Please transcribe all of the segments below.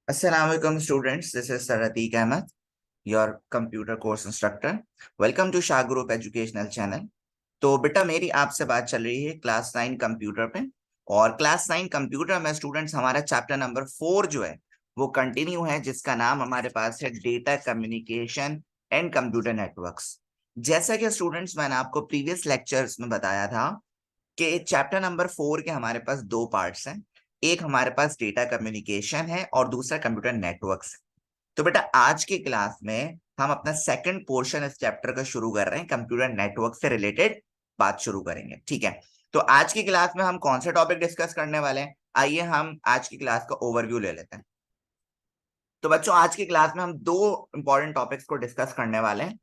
Assalamualaikum students, this is Saratik Ahmed, your computer course instructor. Welcome to Shah Group Educational Channel. तो बेटा मेरी आपसे बात चल रही है क्लास 9 कंप्यूटर पे। और क्लास 9 कंप्यूटर में स्टूडेंट्स हमारा चैप्टर नंबर 4 जो है वो कंटिन्यू है, जिसका नाम हमारे पास है data communication and computer networks. जैसा कि स्टूडेंट्स मैंने आपको प्रीवियस लेक्चर्स में बताया था कि चैप्टर नंबर 4 के हमारे पास दो पार्ट्स हैं। एक हमारे पास डेटा कम्युनिकेशन है और दूसरा कंप्यूटर नेटवर्क्स है। तो बेटा आज की क्लास में हम अपना सेकंड पोर्शन इस चैप्टर का शुरू कर रहे हैं, कंप्यूटर नेटवर्क से रिलेटेड बात शुरू करेंगे। ठीक है, तो आज की क्लास में हम कौन सा टॉपिक डिस्कस करने वाले हैं, आइए हम आज की क्लास का ओवरव्यू ले लेते हैं। तो बच्चों आज की क्लास में हम दो इंपॉर्टेंट टॉपिक्स को डिस्कस करने वाले हैं।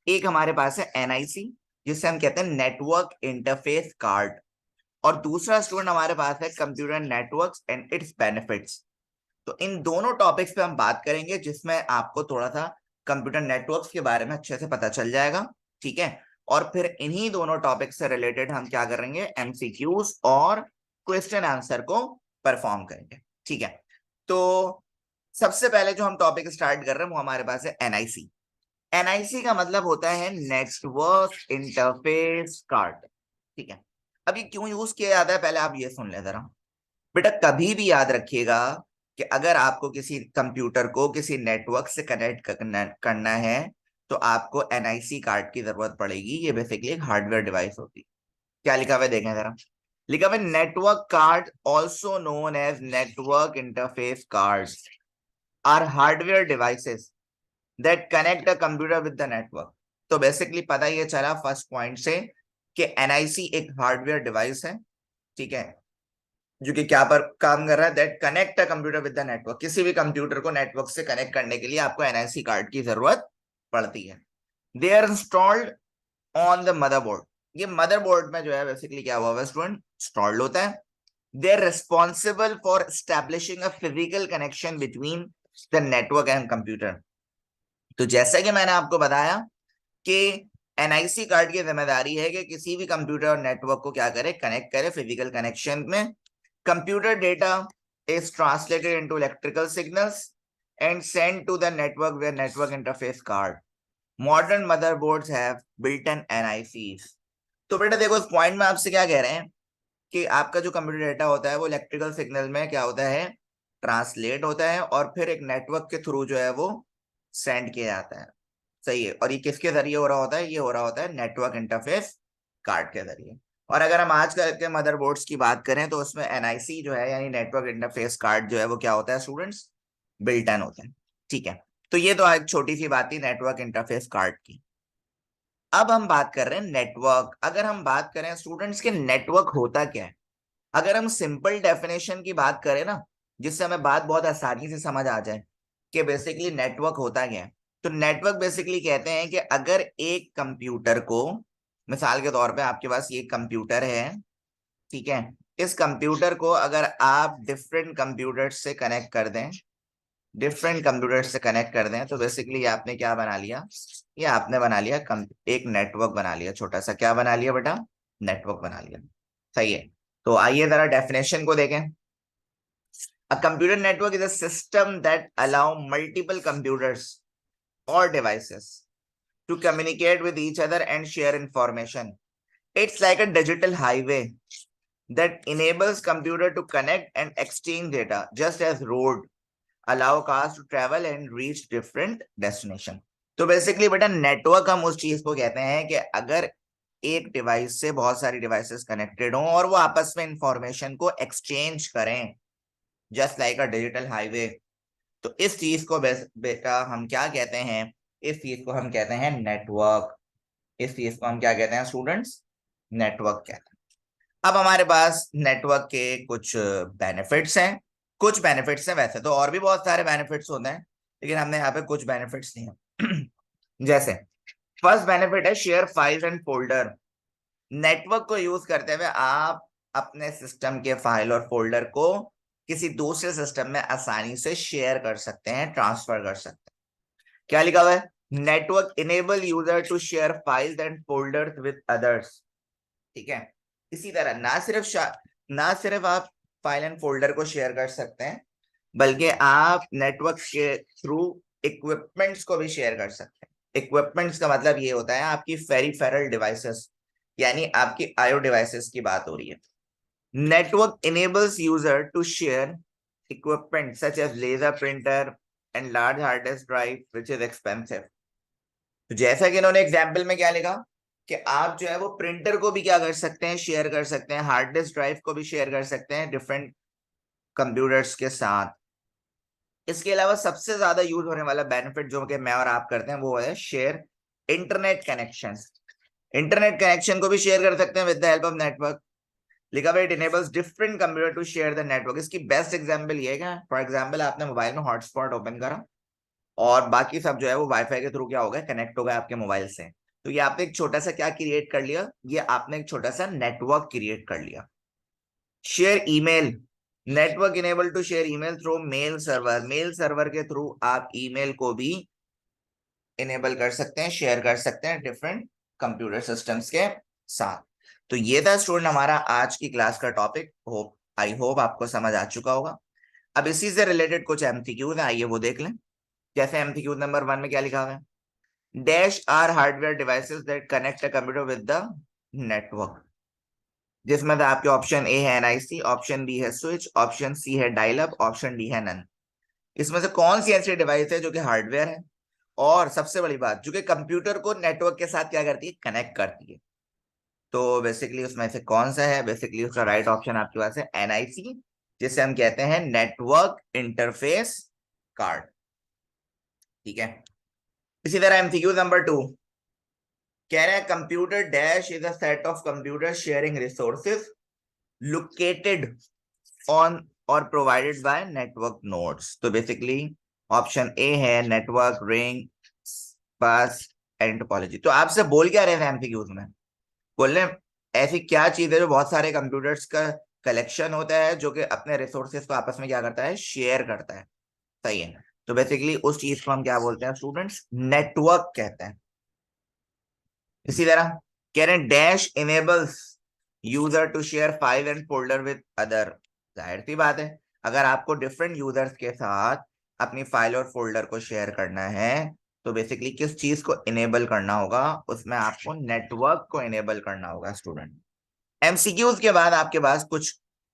एक हमारे पास है एनआईसी, जिसे हम कहते हैं नेटवर्क इंटरफेस कार्ड, और दूसरा स्टूडेंट हमारे पास है computer networks and it's benefits. तो इन दोनों टॉपिक्स पे हम बात करेंगे, जिसमें आपको थोड़ा सा कंप्यूटर नेटवर्क्स के बारे में अच्छे से पता चल जाएगा। ठीक है, और फिर इन्हीं दोनों टॉपिक से रिलेटेड हम क्या करेंगे, एमसीक्यूज और क्वेश्चन आंसर को परफॉर्म करेंगे। ठीक है, तो सबसे पहले जो हम टॉपिक स्टार्ट कर रहे हैं वो हमारे पास है एनआईसी। एनआईसी का मतलब होता है नेटवर्क इंटरफेस कार्ड। ठीक है, अब ये क्यों यूज किया जाता है पहले आप ये सुन ले जरा। बेटा कभी भी याद रखिएगा कि अगर आपको किसी कंप्यूटर को किसी नेटवर्क से कनेक्ट करना है तो आपको एनआईसी कार्ड की जरूरत पड़ेगी। ये बेसिकली एक हार्डवेयर डिवाइस होती है। क्या लिखा हुआ है देखें जरा, लिखा हुआ है network card also known as network interface cards are hardware devices that connect a computer with the network. तो बेसिकली पता ये चला फर्स्ट पॉइंट से कि एनआईसी एक हार्डवेयर डिवाइस है, ठीक है, जो कि क्या पर काम कर रहा है, that connect a computer with the network. किसी भी कंप्यूटर को नेटवर्क से कनेक्ट करने के लिए आपको एनआईसी कार्ड की जरूरत पड़ती है। They are installed on the motherboard. ये मदरबोर्ड में जो है बेसिकली क्या हुआ है स्टूडेंट, इंस्टॉल्ड होता है। They are responsible for establishing a physical connection between the network and computer. तो जैसा कि मैंने आपको बताया कि एनआईसी कार्ड की जिम्मेदारी है कि किसी भी कंप्यूटर और नेटवर्क को क्या करे, कनेक्ट करे फिजिकल कनेक्शन में। Computer data is translated into electrical signals and send to the network with network interface card. Modern motherboards have built in NICs. तो बेटा देखो इस पॉइंट में आपसे क्या कह रहे हैं कि आपका जो कंप्यूटर डेटा होता है वो इलेक्ट्रिकल सिग्नल में क्या होता है, ट्रांसलेट होता है, और फिर एक नेटवर्क के थ्रू जो है वो सेंड किया जाता है। सही है, और ये किसके जरिए हो रहा होता है, ये हो रहा होता है नेटवर्क इंटरफेस कार्ड के जरिए। और अगर हम आजकल के मदरबोर्ड्स की बात करें तो उसमें एनआईसी जो है यानी नेटवर्क इंटरफेस कार्ड जो है वो क्या होता है स्टूडेंट्स, बिल्ट इन होता है। ठीक है, तो ये तो एक छोटी सी बात थी नेटवर्क इंटरफेस कार्ड की। अब हम बात कर रहे हैं नेटवर्क। अगर हम बात करें स्टूडेंट्स के नेटवर्क होता क्या है, अगर हम सिंपल डेफिनेशन की बात करें ना, जिससे हमें बात बहुत आसानी से समझ आ जाए कि बेसिकली नेटवर्क होता क्या है, तो नेटवर्क बेसिकली कहते हैं कि अगर एक कंप्यूटर को, मिसाल के तौर पे आपके पास ये कंप्यूटर है, ठीक है, इस कंप्यूटर को अगर आप डिफरेंट कंप्यूटर से कनेक्ट कर दें, डिफरेंट कंप्यूटर से कनेक्ट कर दें, तो बेसिकली ये आपने क्या बना लिया, ये आपने बना लिया एक नेटवर्क बना लिया, छोटा सा क्या बना लिया बेटा, नेटवर्क बना लिया। सही है, तो आइए जरा डेफिनेशन को देखें। A computer network is a system that allow multiple computers or devices to communicate with each other and share information. It's like a digital highway that enables computer to connect and exchange data, just as road allow cars to travel and reach different destination. तो basically बेटा network हम उस चीज को कहते हैं कि अगर एक डिवाइस से बहुत सारी डिवाइसेस कनेक्टेड हों और वो आपस में इंफॉर्मेशन को एक्सचेंज करें, just like a digital highway. तो इस चीज को बेटा हम क्या कहते हैं, इस चीज को हम कहते हैं नेटवर्क। इस चीज को हम क्या कहते हैं स्टूडेंट्स, नेटवर्क कहते हैं। अब हमारे पास नेटवर्क के कुछ बेनिफिट्स हैं। कुछ बेनिफिट्स हैं, वैसे तो और भी बहुत सारे बेनिफिट्स होते हैं, लेकिन हमने यहाँ पे कुछ बेनिफिट्स लिए जैसे फर्स्ट बेनिफिट है share files and folder. Network को यूज करते हुए आप अपने सिस्टम के फाइल और फोल्डर को किसी दूसरे सिस्टम में आसानी से शेयर कर सकते हैं, ट्रांसफर कर सकते हैं। क्या लिखा हुआ है, network enable user to share files and folders with others. ठीक है, इसी तरह ना सिर्फ आप फाइल एंड फोल्डर को शेयर कर सकते हैं, बल्कि आप नेटवर्क के थ्रू इक्विपमेंट्स को भी शेयर कर सकते हैं। इक्विपमेंट्स का मतलब ये होता है आपकी पेरिफेरल डिवाइसेस, यानी आपकी आईओ डिवाइसेस की बात हो रही है। Network enables user to share equipment such as laser printer and large hard disk drive which is expensive। तो जैसा कि इन्होंने एग्जाम्पल में क्या लिखा कि आप जो है वो प्रिंटर को भी क्या कर सकते हैं, शेयर कर सकते हैं, हार्ड डिस्क ड्राइव को भी शेयर कर सकते हैं डिफरेंट कंप्यूटर्स के साथ। इसके अलावा सबसे ज्यादा यूज होने वाला बेनिफिट जो कि मैं और आप करते हैं वो है share internet connection. Internet connection को भी शेयर कर सकते हैं with the help of network. लिखा हुआ it enables different computer to share the network. इसकी बेस्ट एग्जांपल ये है कि फॉर एग्जांपल आपने मोबाइल में हॉटस्पॉट ओपन करा और बाकी सब जो है वो वाईफाई के थ्रू क्या हो गया, कनेक्ट हो गया आपके मोबाइल से। तो ये आपने एक छोटा सा क्या क्रिएट कर लिया, ये आपने एक छोटा सा नेटवर्क क्रिएट कर लिया। Share email, network enable to share email through mail server. Mail server के थ्रू आप ईमेल को भी इनेबल कर सकते हैं, शेयर कर सकते हैं डिफरेंट कंप्यूटर सिस्टम्स के साथ। तो ये था स्टूडेंट हमारा आज की क्लास का टॉपिक। होप आई होप आपको समझ आ चुका होगा। अब इसी से रिलेटेड कुछ एमसीक्यूज हैं, आइए वो देख लें। जैसे एमसीक्यू नंबर 1 में क्या लिखा हुआ है, dash are hardware devices that connect a computer with the network. जिसमें से आपके ऑप्शन ए है एनआईसी, ऑप्शन बी है स्विच, ऑप्शन सी है डायल अप, ऑप्शन डी है नन। इसमें से कौन सी ऐसी डिवाइस है जो कि हार्डवेयर है और सबसे बड़ी बात जो कि कंप्यूटर को नेटवर्क के साथ क्या करती है, कनेक्ट करती है। तो बेसिकली उसमें से कौन सा है, बेसिकली उसका राइट ऑप्शन आपके पास है एनआईसी, जिसे हम कहते हैं नेटवर्क इंटरफेस कार्ड। ठीक है। इसी तरह एमसीक्यू नंबर 2 कह रहे हैं computer dash is a set of computer sharing resources located on और प्रोवाइडेड बाय नेटवर्क नोड्स। तो बेसिकली ऑप्शन ए है नेटवर्क रिंग बस एंड टोपोलॉजी। तो आपसे बोल क्या रहे थे एमसीक्यूज में, बोल रहे ऐसी क्या चीज है जो बहुत सारे कंप्यूटर्स का कलेक्शन होता है जो कि अपने रिसोर्सेज को आपस में क्या करता है, शेयर करता है। सही है। तो बेसिकली उस चीज को हम क्या बोलते हैं स्टूडेंट्स, नेटवर्क कहते हैं। इसी तरह कह रहे हैं dash enables user to share file and folder with other. जाहिर सी बात है, अगर आपको डिफरेंट यूजर्स के साथ अपनी फाइल और फोल्डर को शेयर करना है तो बेसिकली किस चीज को इनेबल करना होगा, उसमें आपको नेटवर्क को इनेबल करना होगा स्टूडेंट। एमसीक्यूज के बाद आपके पास कुछ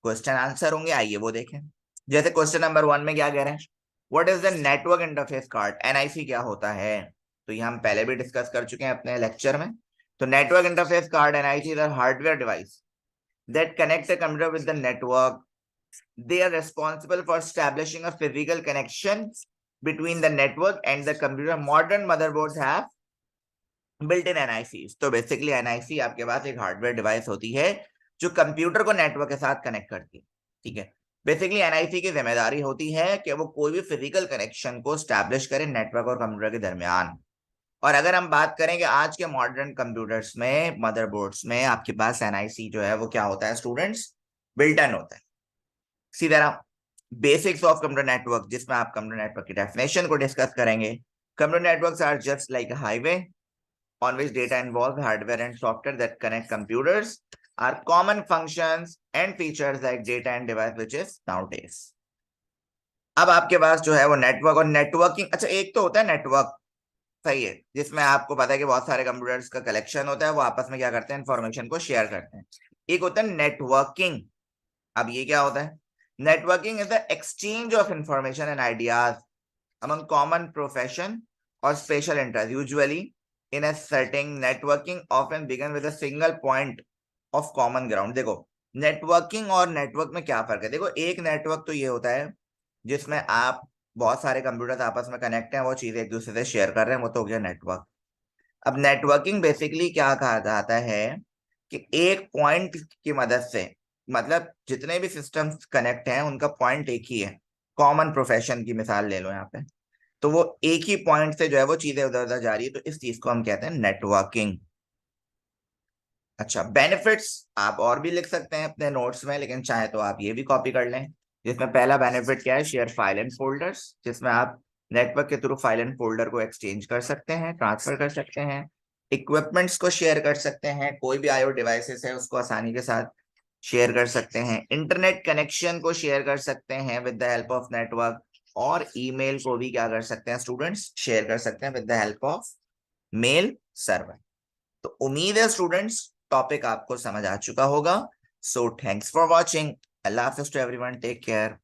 क्वेश्चन आंसर होंगे, आइए वो देखें। जैसे क्वेश्चन नंबर 1 में क्या कह रहे हैं, what is the network interface card, NIC क्या होता है। तो ये हम पहले भी डिस्कस कर चुके हैं अपने लेक्चर में। तो network interface card NIC is a hardware device that connects the computer with the network. They are responsible for establishing a physical connection between the network and the computer. Modern motherboards have built in NIC. तो basically NIC आपके पास एक hardware device होती है जो computer को network के साथ connect करती है। ठीक है। बेसिकली एनआईसी की जिम्मेदारी होती है कि वो कोई भी फिजिकल कनेक्शन को स्टैब्लिश करे नेटवर्क और कंप्यूटर के दरमियान। और अगर हम बात करें कि आज के मॉडर्न कंप्यूटर्स में, मदरबोर्ड्स में आपके पास एनआईसी जो है वो क्या होता है स्टूडेंट्स, बिल्ट इन होता है। इसी तरह बेसिक्स ऑफ कंप्यूटर नेटवर्क, जिसमें आप कंप्यूटर नेटवर्क की डेफिनेशन को डिस्कस करेंगे। Computer networks are just like a highway on which data involves hardware and software that connect computers are common functions and features like data and device which is nowadays। अब आपके पास जो है वो network और networking, अच्छा एक तो होता है नेटवर्क, सही है, जिसमें आपको पता है कि बहुत सारे कंप्यूटर्स का कलेक्शन होता है, वो आपस में क्या करते हैं, इंफॉर्मेशन को शेयर करते हैं। एक होता है नेटवर्किंग। अब ये क्या होता है, networking is the exchange of information and ideas among common profession or special interest usually in a setting। networking often begin with a single point of common ground। देखो नेटवर्किंग और नेटवर्क में क्या फर्क है, देखो एक नेटवर्क तो ये होता है जिसमें आप बहुत सारे कंप्यूटर्स आपस में कनेक्ट हैं, वो चीजें एक दूसरे से शेयर कर रहे हैं, वो तो हो गया नेटवर्क। अब नेटवर्किंग बेसिकली क्या कहा जाता है कि एक पॉइंट की मदद से, मतलब जितने भी सिस्टम्स कनेक्ट हैं उनका पॉइंट एक ही है। कॉमन प्रोफेशन की मिसाल ले लो यहाँ पे, तो वो एक ही पॉइंट से जो है वो चीजें उधर उधर जा रही है, तो इस चीज को हम कहते हैं नेटवर्किंग। अच्छा, बेनिफिट्स आप और भी लिख सकते हैं अपने नोट्स में, लेकिन चाहे तो आप ये भी कॉपी कर लें। जिसमें पहला बेनिफिट क्या है, शेयर फाइल एंड फोल्डर्स, जिसमें आप नेटवर्क के थ्रू फाइल एंड फोल्डर को एक्सचेंज कर सकते हैं, ट्रांसफर कर सकते हैं। इक्विपमेंट्स को शेयर कर सकते हैं, कोई भी आईओ डिवाइसेस है उसको आसानी के साथ शेयर कर सकते हैं, इंटरनेट कनेक्शन को शेयर कर सकते हैं with the help of network, और ईमेल को भी क्या कर सकते हैं स्टूडेंट्स, शेयर कर सकते हैं with the help of male server. तो उम्मीद है स्टूडेंट्स टॉपिक आपको समझ आ चुका होगा। So thanks for watching. अल्लाह हाफिज टू एवरीवन, टेक केयर।